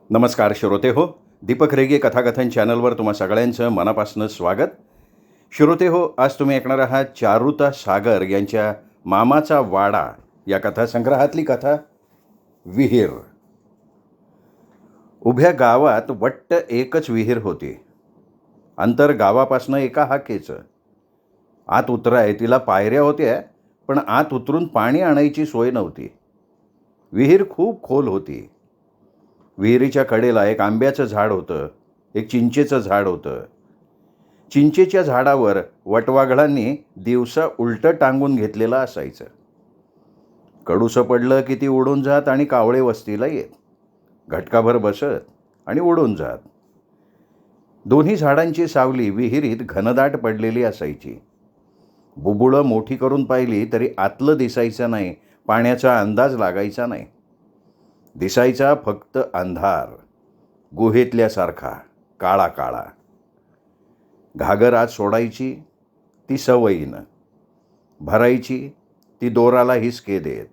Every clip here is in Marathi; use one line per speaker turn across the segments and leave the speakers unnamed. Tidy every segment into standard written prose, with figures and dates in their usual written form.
नमस्कार श्रोते हो. दीपक रेगे कथाकथन चॅनलवर तुम्हा सगळ्यांचं मनापासून स्वागत. श्रोते हो, आज तुम्ही ऐकणार आहात चारुता सागर यांच्या मामाचा वाडा या कथासंग्रहातली कथा विहीर. उभ्या गावात वट्ट एकच विहीर होती. अंतर गावापासनं एका हाकेचं. आत उतराय तिला पायऱ्या होत्या, पण आत उतरून पाणी आणायची सोय नव्हती. विहीर खूप खोल होती. विहिरीच्या कडेला एक आंब्याचं झाड होतं, एक चिंचेचं झाड होतं. चिंचेच्या झाडावर वटवाघळांनी दिवसा उलटं टांगून घेतलेलं असायचं. कडूसं पडलं की ती उडून जात आणि कावळे वस्तीला येत. घटकाभर बसत आणि उडून जात. दोन्ही झाडांची सावली विहिरीत घनदाट पडलेली असायची. बुबुळं मोठी करून पाहिली तरी आतलं दिसायचं नाही, पाण्याचा अंदाज लागायचा नाही. दिसायचा फक्त अंधार, गुहेतल्यासारखा काळा काळा. घागर आत सोडायची ती सवयीनं, भरायची ती दोराला हिसके देत.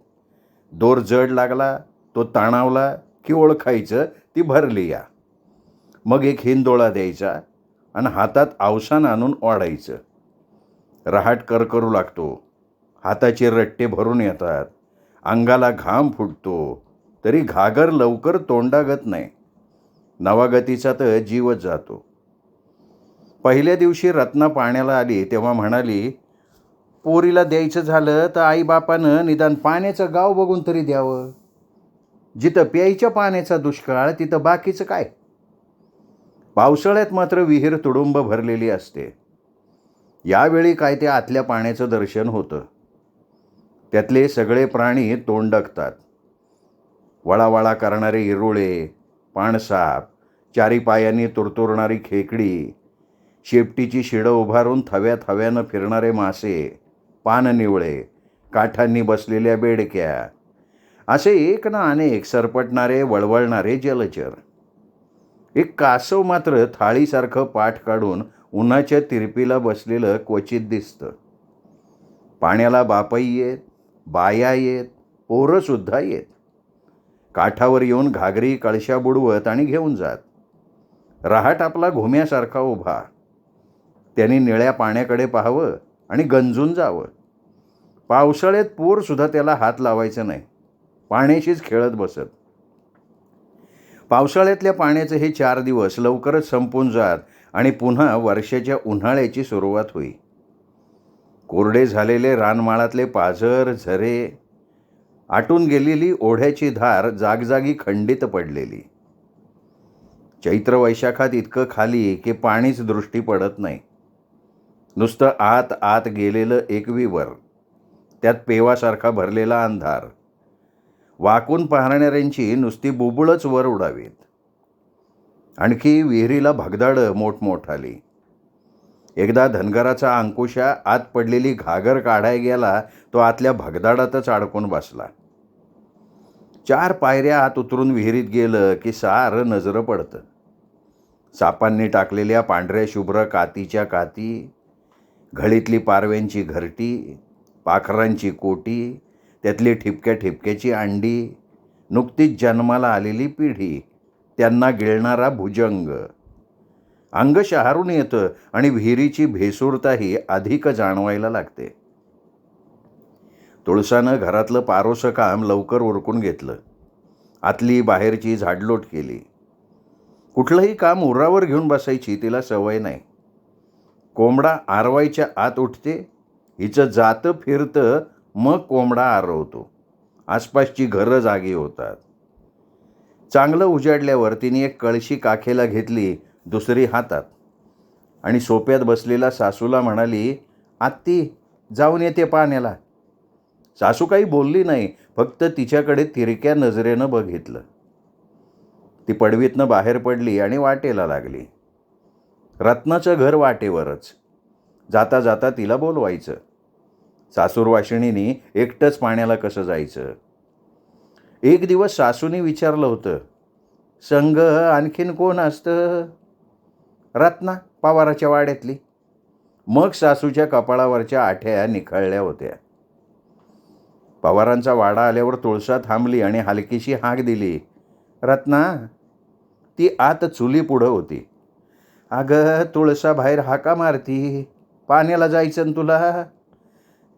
दोर जड लागला, तो ताणावला की ओळखायचं ती भरली या. मग एक हिंदोळा द्यायचा आणि हातात अवसान आणून ओढायचं. रहाट करकरू लागतो, हाताचे रट्टे भरून येतात, अंगाला घाम फुटतो, तरी घागर लवकर तोंडागत नाही. नवागतीचा तर जीवच जातो. पहिल्या दिवशी रत्ना पाण्याला आली तेव्हा म्हणाली, पोरीला द्यायचं झालं तर आईबापानं निदान पाण्याचं गाव बघून तरी द्यावं. जिथं प्यायच्या पाण्याचा दुष्काळ तिथं बाकीचं काय. पावसाळ्यात मात्र विहीर तुडुंब भरलेली असते. यावेळी काय ते आतल्या पाण्याचं दर्शन होतं. त्यातले सगळे प्राणी तोंडकतात. वळावळा करणारे इरुळे, पाणसाप, चारी पायांनी तुरतुरणारी खेकडी, शेपटीची शिडं उभारून थव्या थव्यानं फिरणारे मासे, पाननिवळे, काठांनी बसलेल्या बेडक्या, असे एक ना अनेक सरपटणारे वळवळणारे जलचर. एक कासव मात्र थाळीसारखं पाठ काढून उन्हाच्या तिरपीला बसलेलं क्वचित दिसतं. पाण्याला बापही येत, बाया येत, पोरंसुद्धा येत. काठावर येऊन घागरी कळशा बुडवत आणि घेऊन जात. रहाट आपला घुम्यासारखा उभा. त्यांनी निळ्या पाण्याकडे पाहावं आणि गंजून जावं. पावसाळ्यात पोरसुद्धा त्याला हात लावायचं नाही, पाण्याशीच खेळत बसत. पावसाळ्यातल्या पाण्याचे हे 4 दिवस लवकरच संपून जात आणि पुन्हा वर्षाच्या उन्हाळ्याची सुरुवात होई. कोरडे झालेले रानमाळातले पाझर, झरे, आटून गेलेली ओढ्याची धार जागजागी खंडित पडलेली. चैत्र वैशाखात इतकं खाली की पाणीच दृष्टी पडत नाही. नुसतं आत आत गेलेलं एक विवर, त्यात पेवासारखा भरलेला अंधार. वाकून पाहणाऱ्यांची नुसती बुबुळच वर उडावीत. आणखी विहिरीला भगदाडं मोठमोठाली. एकदा धनगराचा अंकुशा आत पडलेली घागर काढाय गेला, तो आतल्या भगदाडातच अडकून बसला. 4 पायऱ्या आत उतरून विहिरीत गेलं की सारं नजरं पडतं. सापांनी टाकलेल्या पांढऱ्या शुभ्र कातीच्या काती, घळीतली पारव्यांची घरटी, पाखरांची कोटी, त्यातली ठिपक्या ठिपक्याची अंडी, नुकतीच जन्माला आलेली पिढी, त्यांना गिळणारा भुजंग. अंग शहारून येतं आणि विहिरीची भेसूरताही अधिक जाणवायला लागते. तुळसानं घरातलं पारोसं काम लवकर उरकून घेतलं. आतली बाहेरची झाडलोट केली. कुठलंही काम उरावर घेऊन बसायची तिला सवय नाही. कोंबडा आरवायच्या आत उठते, हिचं जातं फिरतं, मग कोंबडा आरवतो. आसपासची घरं जागी होतात. चांगलं उजाडल्यावर तिने एक कळशी काखेला घेतली, दुसरी हातात, आणि सोप्यात बसलेल्या सासूला म्हणाली, आत्ती जाऊन येते पाण्याला. सासू काही बोलली नाही, फक्त तिच्याकडे तिरक्या नजरेनं बघितलं. ती पडवीतनं बाहेर पडली आणि वाटेला लागली. रत्नाचं घर वाटेवरच. जाता जाता तिला बोलवायचं. सासूरवाशिणीने एकटंच पाण्याला कसं जायचं. एक दिवस सासूने विचारलं होतं, संग आणखीन कोण असतं? रत्ना, पवाराच्या वाड्यातली. मग सासूच्या कपाळावरच्या आठ्या निखळल्या होत्या. पवारांचा वाडा आल्यावर तुळसा थांबली आणि हलकीशी हाक दिली, रत्ना. ती आत चुली पुढं होती. "अगं तुळसा बाहेर हाका मारती, पाण्याला जायचं ना तुला.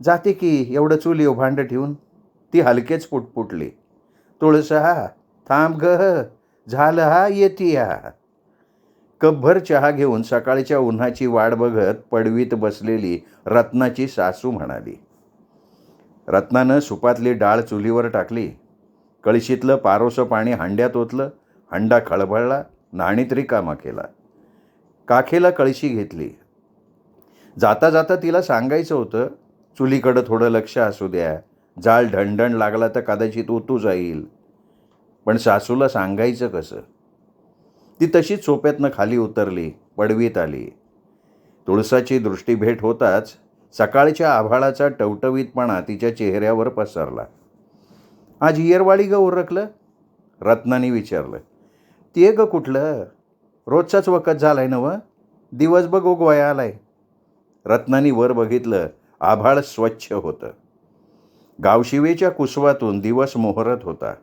जाते की एवढं चुलीवर भांडं ठेवून." ती हलकेच पुटपुटली. "तुळसा थांब ग, झालं हा येते या." कपभर चहा घेऊन सकाळच्या उन्हाची वाट बघत पडवीत बसलेली रत्नाची सासू म्हणाली. रत्नानं सुपातली डाळ चुलीवर टाकली. कळशीतलं पारोसं पाणी हांड्यात ओतलं. हंडा खळबळला, नाणीत रिकामा केला. काखेला कळशी घेतली. जाता जाता तिला सांगायचं होतं, चुलीकडं थोडं लक्ष असू द्या, जाळ ढणढण लागला तर कदाचित ओतू जाईल. पण सासूला सांगायचं कसं? ती तशीच सोप्यातनं खाली उतरली, पडवीत आली. तुळसाची दृष्टीभेट होताच सकाळच्या आभाळाचा टवटवीतपणा तिच्या चेहऱ्यावर पसरला. "आज येरवाळी ग उरकलं?" रत्नाने विचारलं. "ते ग कुठलं? रोजचाच वखत झालाय नव? दिवस बघ उगवाया आलाय." रत्नानी वर बघितलं. आभाळ स्वच्छ होतं. गावशिवेच्या कुसवातून दिवस मोहरत होता.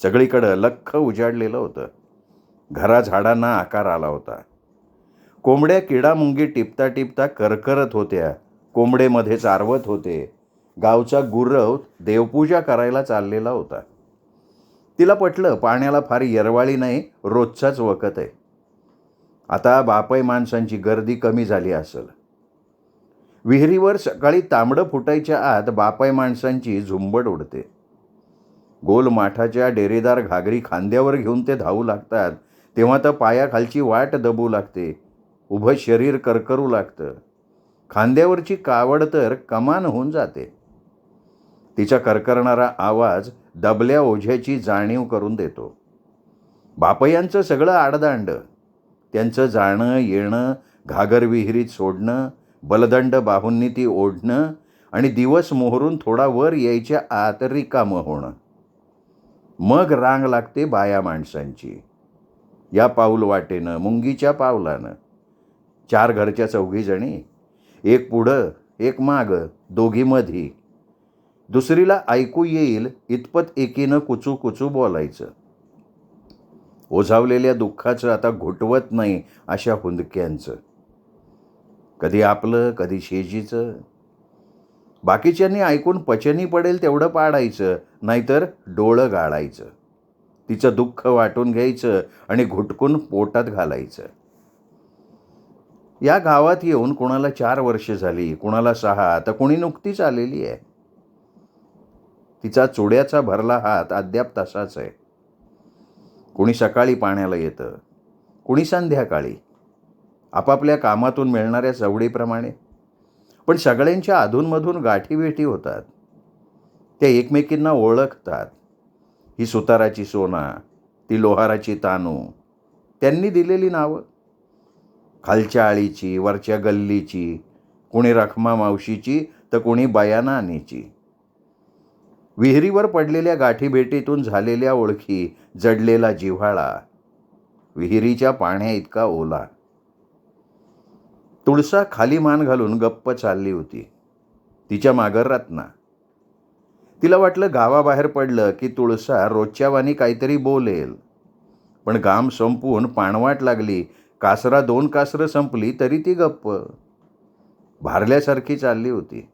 सगळीकडं लख्ख उजाडलेलं होतं. घराझाडांना आकार आला होता. कोंबड्या किडामुंगी टिपता टिपता करकरत होत्या. कोंबडेमध्ये चारवत होते. गावचा गुरव देवपूजा करायला चाललेला होता. तिला पटलं, पाण्याला फार येरवाळी नाही, रोजचाच वखत आहे. आता बापय माणसांची गर्दी कमी झाली असेल. विहिरीवर सकाळी तांबडं फुटायच्या आत बापाय माणसांची झुंबड उडते. गोल माठाच्या डेरेदार घागरी खांद्यावर घेऊन ते धावू लागतात, तेव्हा तर पायाखालची वाट दबू लागते. उभं शरीर करकरू लागतं. खांद्यावरची कावड तर कमान होऊन जाते. तिचा करकरणारा आवाज दबल्या ओझ्याची जाणीव करून देतो. बापयांचं सगळं आडदांड, त्यांचं जाणं येणं, घागर विहिरीत सोडणं, बलदंड बाहूंनी ती ओढणं आणि दिवस मोहरून थोडा वर यायच्या आत रिकामं होणं. मग रांग लागते बाया माणसांची. या पाऊल वाटेनं, मुंगीच्या पावलानं. 4 घरच्या 4 जणी, एक पुढं एक मागं, दोघी मधी. दुसरीला ऐकू येईल इतपत एकीनं कुचू कुचू बोलायचं. ओझावलेल्या दुःखाचं आता घुटवत नाही अशा हुंदक्यांचं. कधी आपलं, कधी शेजीचं. बाकीच्यांनी ऐकून पचनी पडेल तेवढं पाडायचं, नाहीतर डोळं गाळायचं. तिचं दुःख वाटून घ्यायचं आणि घुटकून पोटात घालायचं. या गावात येऊन कुणाला 4 वर्ष झाली, कुणाला 6, तर कुणी नुकतीच आलेली आहे. तिचा चुड्याचा भरला हात अद्याप तसाच आहे. कुणी सकाळी पाण्याला येतं, कुणी संध्याकाळी, आपापल्या कामातून मिळणाऱ्या सवडीप्रमाणे. पण सगळ्यांच्या अधूनमधून गाठीभेटी होतात. त्या एकमेकींना ओळखतात. ही सुताराची सोना, ती लोहाराची तानू. त्यांनी दिलेली नावं. खालच्या आळीची, वरच्या गल्लीची, कुणी रखमा मावशीची तर कुणी बयानानीची. विहिरीवर पडलेल्या गाठीभेटीतून झालेल्या ओळखी, जडलेला जिव्हाळा, विहिरीच्या पाण्या इतका ओला. तुळसा खाली मान घालून गप्प चालली होती. तिच्या मागं रत्ना. तिला वाटलं गावाबाहेर पडलं की तुळसा रोजच्यावानी काहीतरी बोलेल. पण घाम संपून पाणवाट लागली. कासरा 2 कासरं संपली तरी ती गप्प. भारल्यासारखी चालली होती.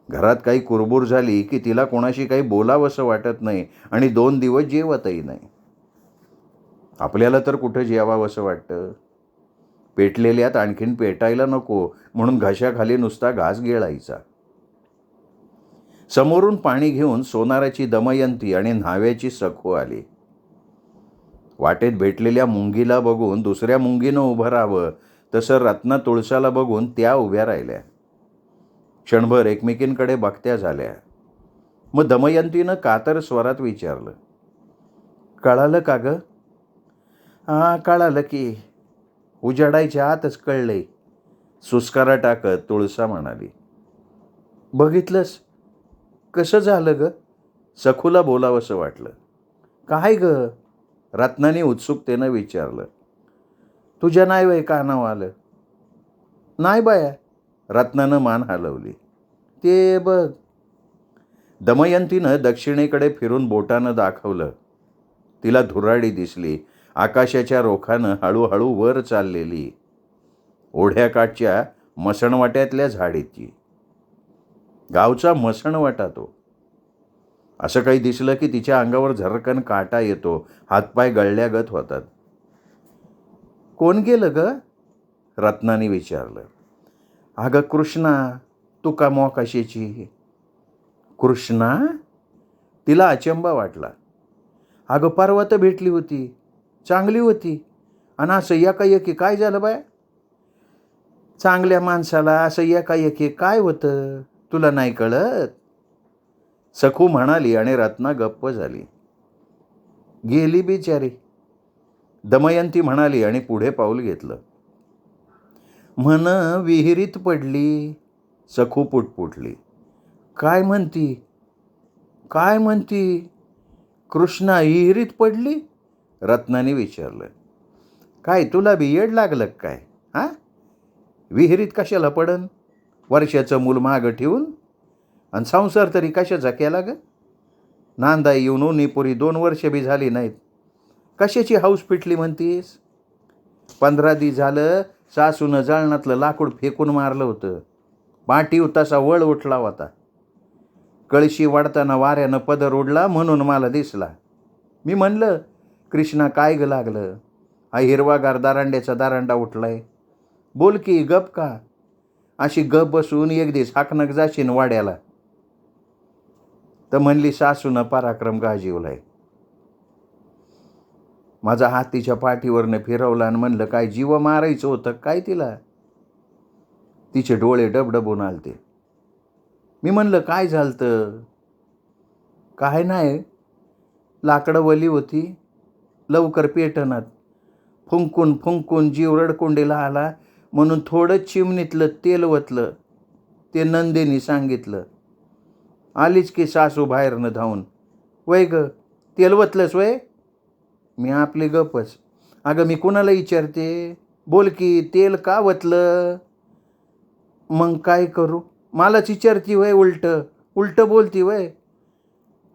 घरात काही कुरबूर झाली की तिला कोणाशी काही बोलावंसं वाटत नाही आणि 2 दिवस जेवतही नाही. आपल्याला तर कुठं जेवावंसं वाटतं. पेटलेल्यात आणखीन पेटायला नको म्हणून घशाखाली नुसता घास गिळायचा. समोरून पाणी घेऊन सोनाराची दमयंती आणि न्हाव्याची सखू आली. वाटेत भेटलेल्या मुंगीला बघून दुसऱ्या मुंगीनं उभं राहावं तसं रत्ना तुळसाला बघून त्या उभ्या राहिल्या. क्षणभर एकमेकींकडे बघत्या झाल्या. मग दमयंतीनं कातर स्वरात विचारलं, "कळालं का ग?" "हां, कळालं की. उजाडायच्या आतच कळलंय," सुस्कारा टाकत तुळसा म्हणाली. "बघितलंस कसं झालं ग?" सखूला बोलावंसं वाटलं. "काय ग?" रत्नाने उत्सुकतेनं विचारलं. "तुझ्या नाही वय कानावर आलं?" "नाही बाया." रत्नानं मान हलवली. "ते बघ." दमयंतीनं दक्षिणेकडे फिरून बोटानं दाखवलं. तिला धुराडी दिसली, आकाशाच्या रोखानं हळूहळू वर चाललेली, ओढ्याकाठच्या मसणवाट्यातल्या झाडीची. गावचा मसणवाटा तो. असं काही दिसलं की तिच्या अंगावर झरकन काटा येतो, हातपाय गळल्यागत होतात. कोण गेलं ग? रत्नाने विचारलं. अगं कृष्णा, तुका मोकाशीची. कृष्णा? तिला अचंबा वाटला. अगं परवा तर भेटली होती, चांगली होती, आणि असं एकाएकी काय झालं बाय? चांगल्या माणसाला असं एकाएकी काय होतं, तुला नाही कळत? सखू म्हणाली आणि रत्ना गप्प झाली. गेली बिचारी, दमयंती म्हणाली आणि पुढे पाऊल घेतलं. म्हण विहिरीत पडली. सखू पुटपुटली. काय म्हणती? काय म्हणती? कृष्णा विहिरीत पडली? रत्नाने विचारलं. काय तुला बी येड लागलं काय? हां, विहिरीत कशाला पडन? वर्षाचं मूल मागं ठेवून, आणि संसार तरी कशाचा केला ग? नांदा येऊन उन्हीपुरी 2 वर्ष बी झाली नाहीत, कशाची हौस पिटली म्हणतीस? 15 दिवस झालं सासूनं जळणातलं लाकूड फेकून मारलं होतं. पाठीव तसा वळ उठला होता. कळशी वाढताना वाऱ्यानं पदर उडला म्हणून मला दिसला. मी म्हणलं, कृष्णा काय ग लागलं? हा हिरवागार दारांड्याचा दारांडा उठलाय, बोल की, गप का? अशी गप बसून एक दिवस हाकनक जाशीन वाड्याला. तर म्हणली, सासूनं पराक्रम गाजीवलाय. माझा हात तिच्या पाठीवरनं फिरवला आणि म्हणलं, काय जीव मारायचं होतं काय तिला? तिचे डोळे डबडबून आलते. मी म्हणलं, काय झालतं? काय नाही, लाकडं वली होती, लवकर पेटनात. फुंकून फुंकून जीव रडकुंडीला आला म्हणून थोडं चिमणीतलं तेल वतलं. ते नंदेनी सांगितलं. आलीच की सासू बाहेरनं धावून, वय ग तेल वतलंस वय? मी आपली गपच. अगं मी कुणाला विचारते, बोल की तेल का वतलं? मग काय करू? मलाच विचारती वय? उलट बोलती वय?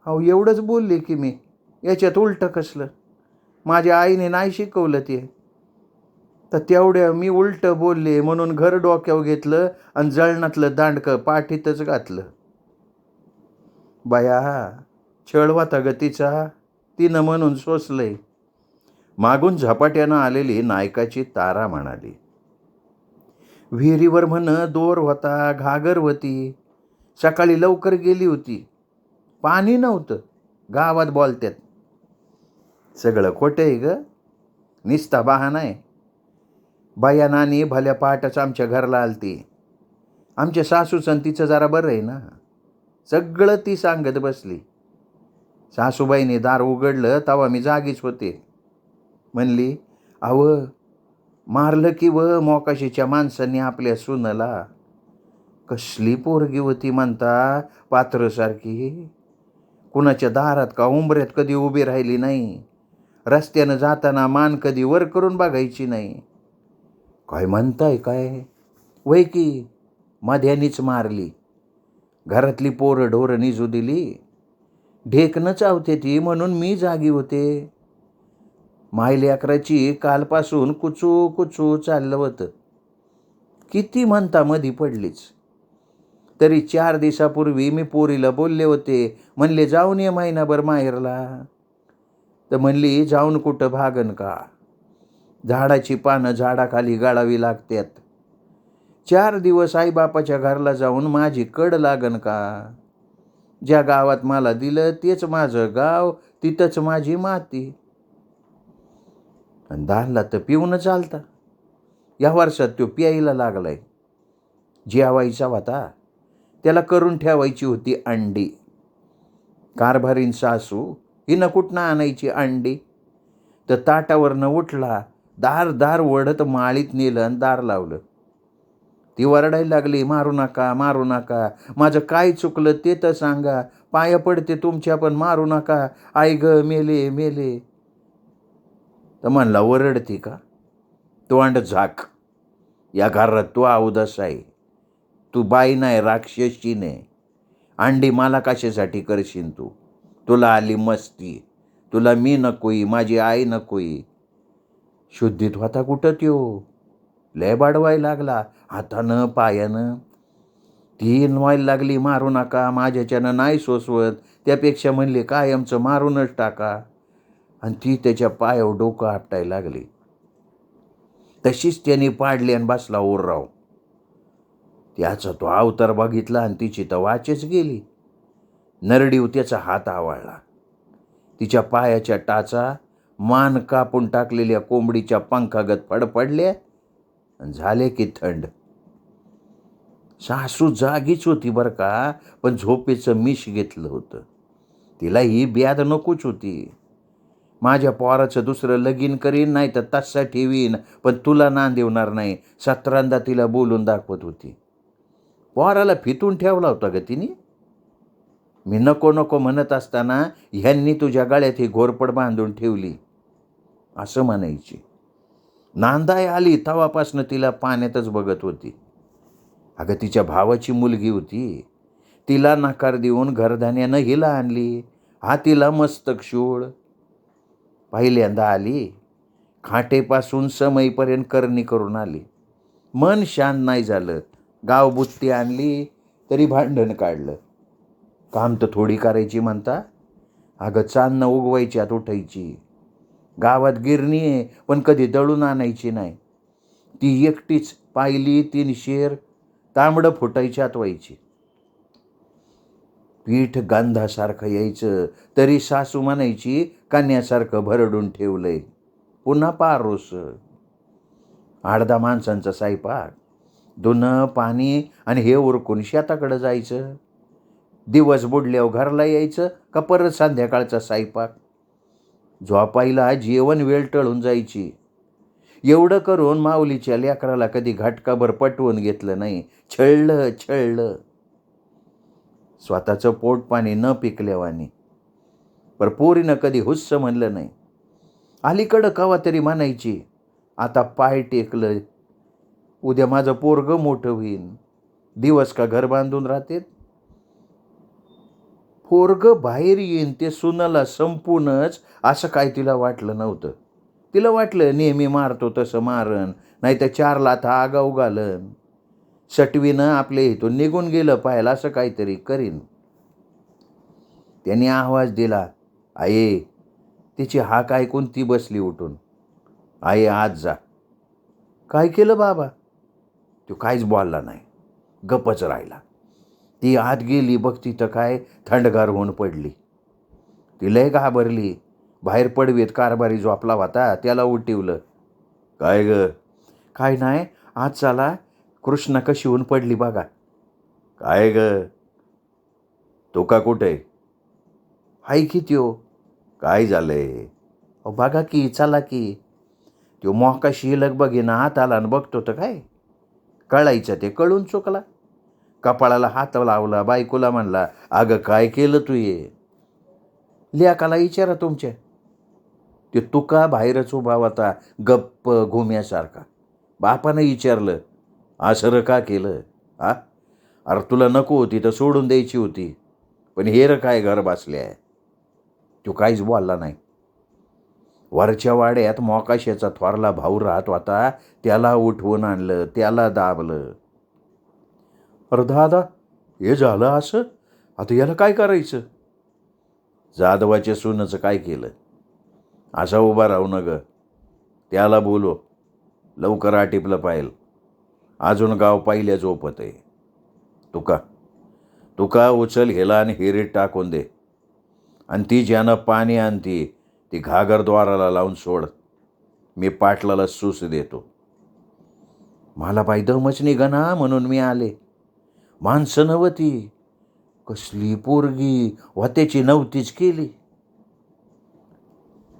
अहो एवढंच बोलले की मी, याच्यात उलटं कसलं? माझ्या आईने नाही शिकवलं ते. तर तेवढ्या मी उलटं बोलले म्हणून घर डोक्यावर घेतलं आणि जळणातलं दांडकं पाठीतच घातलं. बाया, छळ होता ग तिचा, तिनं म्हणून सोसलंय. मागून झपाट्यानं आलेली नायकाची तारा म्हणाली. विहिरीवर म्हण दोर होता, घागर होती, सकाळी लवकर गेली होती, पाणी नव्हतं, गावात बोलत्यात. सगळं खोटं आहे ग, निस्ता बहाणा आहे. बाया नानी भल्या पहाटच आमच्या घरला आलती. आमच्या सासूचं तिचं जरा बरं आहे ना, सगळं ती सांगत बसली. सासूबाईने दार उघडलं तेव्हा मी जागीच होते. म्हणली, अव मारलं की व मोकाशीच्या माणसांनी आपल्या सुनला. कसली पोरगी होती म्हणता, पात्रसारखी. कुणाच्या दारात का उंबऱ्यात कधी उभी राहिली नाही. रस्त्यानं जाताना मान कधी वर करून बघायची नाही. काय म्हणताय काय? वय की, मध्यानीच मारली. घरातली पोरं ढोरं निजू दिली. ढेकणं चावते ती म्हणून मी जागी होते. मायलेकराची कालपासून कुचू कुचू चाललं होतं. किती म्हणता मधी पडलीच. तरी 4 दिवसापूर्वी मी पोरीला बोलले होते, म्हणले जाऊन ये महिनाभर माहेरला. तर म्हणली, जाऊन कुठं भागन का? झाडाची पानं झाडाखाली गाळावी लागतात. 4 दिवस आईबापाच्या घरला जाऊन माझी कड लागन का? ज्या गावात मला दिलं तेच माझं गाव, तिथंच माझी माती. आणि दानला तर पिऊन चालता. या वर्षात तो प्यायला लागलाय. जेवायचा होता, त्याला करून ठेवायची होती अंडी. कारभारीन सासू हिनं कुठनं आणायची अंडी? तर ताटावरनं उठला, दार दार वडत माळीत नेलं आणि दार लावलं. ती वरडायला लागली, मारू नका, मारू नका, माझं काय चुकलं ते तर सांगा, पाया पडते तुमच्या, पण मारू नका, आई ग मेले मेले. तर म्हणला, वरडती का? तोंड झाक, या घरात तू अवदस आहे, तू बाई नाही, राक्षसी नाही. अंडी मला कशासाठी करशील तू? तुला आली मस्ती, तुला मी नकोई, माझी आई नकोई. शुद्धीत होता कुठं त्यो? लय बाडवायला लागला हातानं पायानं. ती व्हायला लागली मारू नका, माझ्याच्यानं नाही सोसवत. त्यापेक्षा म्हणले कायमचं मारूनच टाका. आणि ती त्याच्या पायावर डोकं आपटायला लागली. तशीच त्याने पाडली आणि बसला ओर्राव. त्याचा तो अवतार बघितला आणि तिची तर वाचच गेली. नरडीव त्याचा हात आवळला. तिच्या पायाच्या टाचा मान कापून टाकलेल्या कोंबडीच्या पंखागत फडफडल्या आणि झाले की थंड. सासू जागीच होती बरं का, पण झोपेचं मिश घेतलं होतं. तिला ही ब्याद नकोच होती. माझ्या पोराचं दुसरं लगीन करीन, नाही तर तस्सा ठेवीन, पण तुला नांदिवणार नाही, 17दा तिला बोलून दाखवत होती. पोराला फितून ठेवला होता ग तिने. मी नको नको म्हणत असताना ह्यांनी तुझ्या गळ्यात ही घोरपड बांधून ठेवली असं म्हणायची. नांदाय आली तवापासनं तिला पाण्यातच बघत होती. अगं तिच्या भावाची मुलगी होती. तिला नकार देऊन घरधान्यानं हिला आणली. हा तिला मस्तक शूळ. पहिल्यांदा आली, खाटेपासून समईपर्यंत करणी करून आली. मन शांत नाही झालं. गावबुत्ती आणली तरी भांडण काढलं. काम तर थोडी करायची म्हणता. अगं चांदणं उगवायच्यात उठायची. गावात गिरणी आहे, पण कधी दळून आणायची नाही. ती एकटीच पायली 3 शेर तांबडं फुटायच्यात व्हायची. पीठ गंधासारखं यायचं तरी सासू म्हणायची कन्यासारखं भरडून ठेवलंय. पुन्हा पारोस. 8-10 माणसांचा स्वयंपाक, धुणं पाणी आणि हे उरकून शेताकडं जायचं. दिवस बुडल्यावर घरला यायचं का परत संध्याकाळचा स्वयंपाक. झोपायला जेवण वेळ टळून जायची. एवढं करून माऊलीच्या लेकराला कधी घटकाभर पटवून घेतलं नाही. छळलं. स्वतःचं पोट पाणी न पिकल्यावानी. पर पोरीनं कधी हुस्स म्हणलं नाही. अलीकडं कवा तरी म्हणायची, आता पाय टेकलं, उद्या माझं पोरगं मोठं होईन. दिवस का घर बांधून राहतेत. पोरगं बाहेर येईन ते सुनाला संपूनच असं काय तिला वाटलं नव्हतं. तिला वाटलं नेहमी मारतो तसं मारण, नाही तर 4 लाथा आगाऊ घालन. सटवीनं आपल्या इथून निघून गेलं पाहिलं असं काहीतरी करीन. त्याने आवाज दिला, आई. तिची हाक ऐकून ती बसली उठून. आई आज जा. काय केलं बाबा? तो काहीच बोलला नाही, गप्पच राहिला. ती आत गेली, बघती तर काय थंडगार होऊन पडली. ती लय घाबरली. बाहेर पडवीत कारभारी झोपला होता, त्याला उठवलं. काय ग? काय नाही, आज चला, कृष्णा कशी होऊन पडली बघा. काय ग? तो का कुठे? हाय की त्यो. काय झालंय? बघा की, चला की. त्यो मोकाशी शिलक बघेना हात आला आणि बघतो तर काय कळायचं ते कळून चुकला. कपाळाला हात लावला. बायकोला म्हणला, अगं काय केलं तू ये? लेकाला विचारा तुमच्या. ते तुका बाहेरच उभा होता गप्प घुम्यासारखा. बापानं विचारलं, असं का केलं? हा, अरे तुला नको होती तर सोडून द्यायची होती, पण हेर काय घर बसल्या. तो काहीच बोलला नाही. वरच्या वाड्यात मोकाशाचा थोरला भाऊ राहत होता, त्याला उठवून आणलं, त्याला दाबलं. अरे दादा, हे झालं असं, आता याला काय करायचं? जाधवाच्या सूनाचं काय केलं? असा उभा राहू न ग, त्याला बोलो, लवकर आटिपलं पाहिल. अजून गाव पाहिल्या झोपत आहे. तुका उचल गेला आणि हिरीत टाकून दे. आणि ती ज्यानं पाणी आणती ती घागरद्वाराला लावून सोड. मी पाटलाला सूस देतो. मला बाई दमच निघना म्हणून मी आले. माणसं नव्हती, कसली पोरगी वात्याची नव्हतीच केली.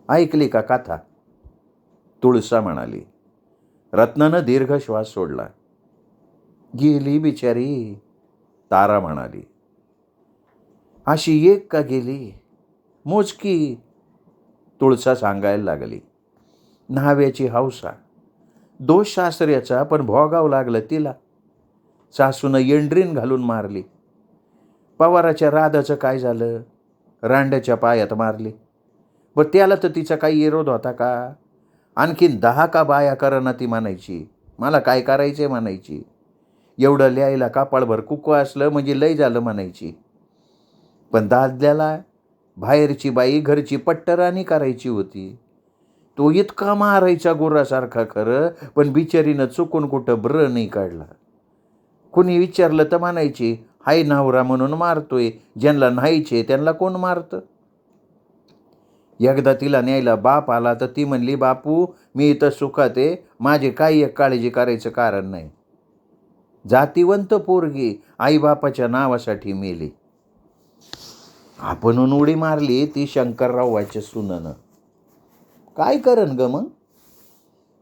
ऐकली का कथा? तुळसा म्हणाली. रत्नानं दीर्घ श्वास सोडला. गेली बिचारी, तारा म्हणाली. अशी एक का गेली? मोजकी, तुळसा सांगायला लागली. न्हाव्याची हौसा, दोष सासऱ्याचा, पण भोगावं लागलं तिला. सासूनं एंड्रीन घालून मारली. पवाराच्या राधाचं काय झालं? रांड्याच्या पायात मारली. पण त्याला तर तिचा काही विरोध होता का? आणखीन 10 का बाया करणं ती म्हणायची. मला काय करायचं म्हणायची. एवढं लिहायला कपाळभर कुकू असलं म्हणजे लय झालं म्हणायची. पण दादल्याला बाहेरची बाई घरची पट्टराणी करायची होती. तो इतका मारायचा गुरासारखा खरं, पण बिचारीनं चुकून कुठं ब्र नाही काढला. कुणी विचारलं तर म्हणायची, हाय नवरा म्हणून मारतोय, ज्यांना नाहीचे त्यांना कोण मारतं? एकदा तिला न्यायला बाप आला तर ती म्हणली, बापू मी इथं सुखात आहे, माझी काही एक काळजी करायचं कारण नाही. जातिवंत पोरगी आईबापाच्या नावासाठी मेली. आपण उडी मारली ती शंकररावाच्या सुननं. काय करण ग मग?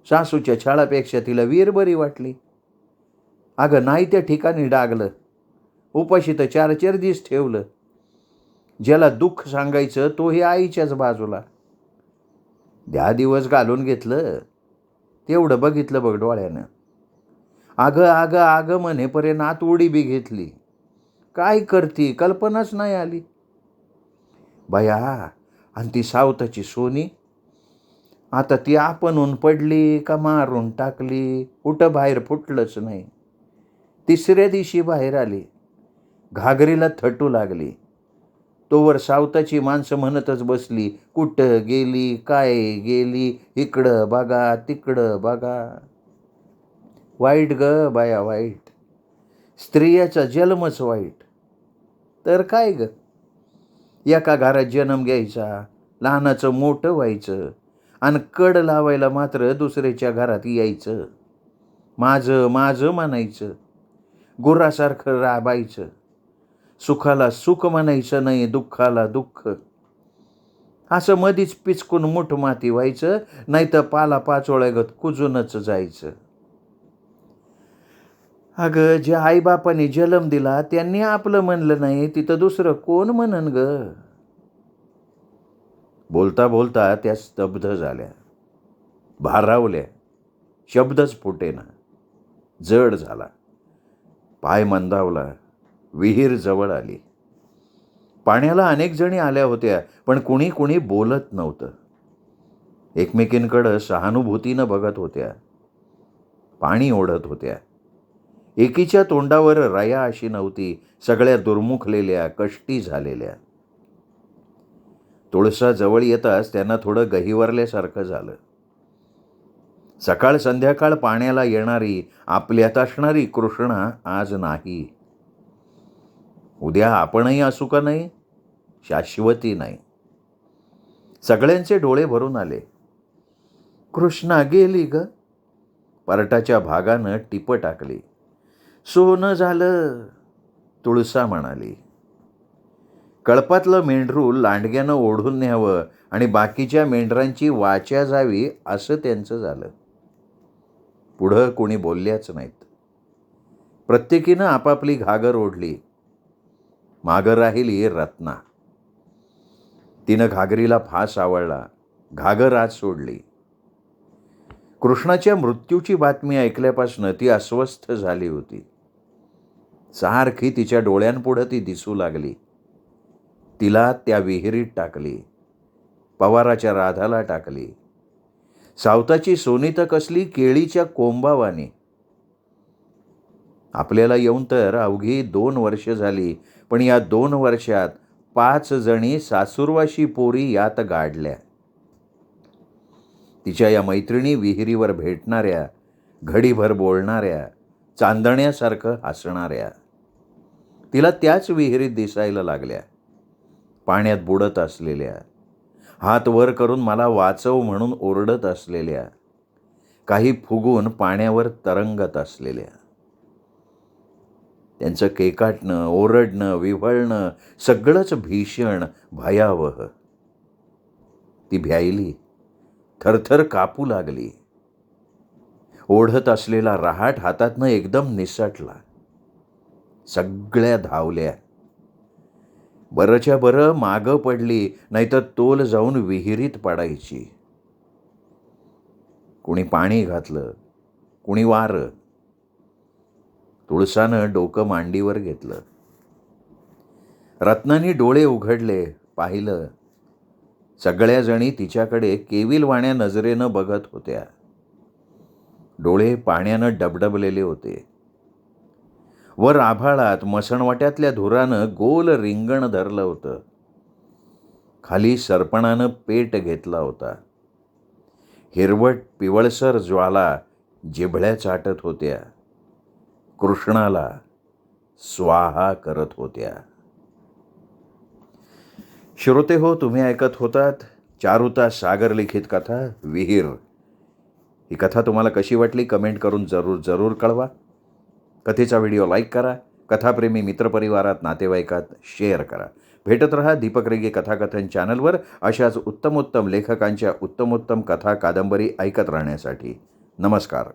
सासूच्या छळापेक्षा तिला वीर बरी वाटली. अगं नाही त्या ठिकाणी डागलं, उपाशी तर 4-4 दिवस ठेवलं. ज्याला दुःख सांगायचं तो हे आईच्याच बाजूला. 10 दिवस घालून घेतलं, तेवढं बघितलं बघ डोळ्यानं. अगं अगं अगं म्हणेपर्यंत आत उडी बी घेतली. काय करती कल्पनाच नाही आली. बया, आणि ती सावताची सोनी, आता ती आपणहून पडली का मारून टाकली, कुठं बाहेर फुटलंच नाही. 3ऱ्या दिवशी बाहेर आली, घागरीला थटू लागली. तोवर सावताची माणसं म्हणतच बसली, कुठं गेली, काय गेली, इकडं बघा तिकडं बघा. वाईट ग बाया वाईट. स्त्रियाचा जन्मच वाईट. तर काय ग, एका घरात जन्म घ्यायचा, लहानाचं मोठं व्हायचं आणि कड लावायला मात्र दुसऱ्याच्या घरात यायचं. माझं माझं म्हणायचं, गुरासारखं राबायचं. सुखाला सुख म्हणायचं नाही, दुःखाला दुःख. असं मधीच पिचकून मुठ माती व्हायचं, नाही तर पाला पाचोळ्यागत कुजूनच जायचं. अगं ज्या आईबापाने जन्म दिला त्यांनी आपलं म्हणलं नाही, तिथं दुसरं कोण म्हणन ग? बोलता बोलता त्या स्तब्ध झाल्या, भारावल्या, शब्दच फुटेना. जड झाला, पाय मंदावला. विहीर जवळ आली. पाण्याला अनेक जणी आल्या होत्या, पण कुणी बोलत नव्हतं. एकमेकींकडं सहानुभूतीनं बघत होत्या, पाणी ओढत होत्या. एकीच्या तोंडावर रया अशी नव्हती, सगळ्या दुर्मुखलेल्या, कष्टी झालेल्या. तुळसा जवळ येताच त्यांना थोडं गहिवरल्यासारखं झालं. सकाळ संध्याकाळ पाण्याला येणारी, आपल्यात असणारी कृष्णा आज नाही. उद्या आपणही असू का नाही, शाश्वती नाही. सगळ्यांचे डोळे भरून आले. कृष्णा गेली ग. पारटाच्या भागानं टिपं टाकली. सोनं झालं, तुळसा म्हणाली. कळपातलं मेंढरू लांडग्यानं ओढून न्यावं आणि बाकीच्या मेंढरांची वाचा जावी असं त्यांचं झालं. पुढं कोणी बोलल्याच नाहीत. प्रत्येकीनं आपापली घागर ओढली. मागं राहिली रत्ना. तिनं घागरीला फास आवळला, घागर आत सोडली. कृष्णाच्या मृत्यूची बातमी ऐकल्यापासून ती अस्वस्थ झाली होती. सारखी तिच्या डोळ्यांपुढं ती दिसू लागली. तिला त्या विहिरीत टाकली, पवाराच्या राधाला टाकली. सावताची सोनी तर कसली केळीच्या कोंबावानी. आपल्याला येऊन तर अवघी 2 वर्ष झाली, पण या 2 वर्षात 5 जणी सासुरवाशी पोरी यात गाडल्या. तिच्या या मैत्रिणी विहिरीवर भेटणाऱ्या, घडीभर बोलणाऱ्या, चांदण्यासारखं हसणाऱ्या. तिला त्याच विहिरीत दिसायला लागल्या, पाण्यात बुडत असलेल्या, हात वर करून मला वाचव म्हणून ओरडत असलेल्या, काही फुगून पाण्यावर तरंगत असलेल्या. त्यांचं केकाटणं, ओरडणं, विव्हळणं सगळंच भीषण, भयावह. ती भ्यायली, थरथर कापू लागली. ओढत असलेला रहाट हातातनं एकदम निसटला. सगळ्या धावल्या. बरंच्या बरं मागं पडली, नाहीतर तोल जाऊन विहिरीत पडायची. कुणी पाणी घातलं, कुणी वारं. तुळसानं डोकं मांडीवर घेतलं. रत्नानी डोळे उघडले, पाहिलं. सगळ्या जणी तिच्याकडे केविलवाण्या नजरेनं बघत होत्या. डोळे पाण्यानं डबडबलेले होते. वर आभाळात मसणवाट्यातल्या धुरानं गोल रिंगण धरलं होतं. खाली सरपणानं पेट घेतला होता. हिरवट पिवळसर ज्वाला जिभळ्या चाटत होत्या. कृष्णाला स्वाहा करत होत्या. श्रोते हो, तुम्ही ऐकत होतात चारुता सागर लिखित कथा विहीर. ही कथा तुम्हाला कशी वाटली कमेंट करून जरूर कळवा. कथेचा व्हिडिओ लाईक करा. कथाप्रेमी मित्रपरिवारात नातेवाईकात शेअर करा. भेटत रहा दीपक रेगे कथाकथन चॅनलवर अशाच उत्तमोत्तम लेखकांच्या उत्तमोत्तम कथा कादंबरी ऐकत राहण्यासाठी. नमस्कार.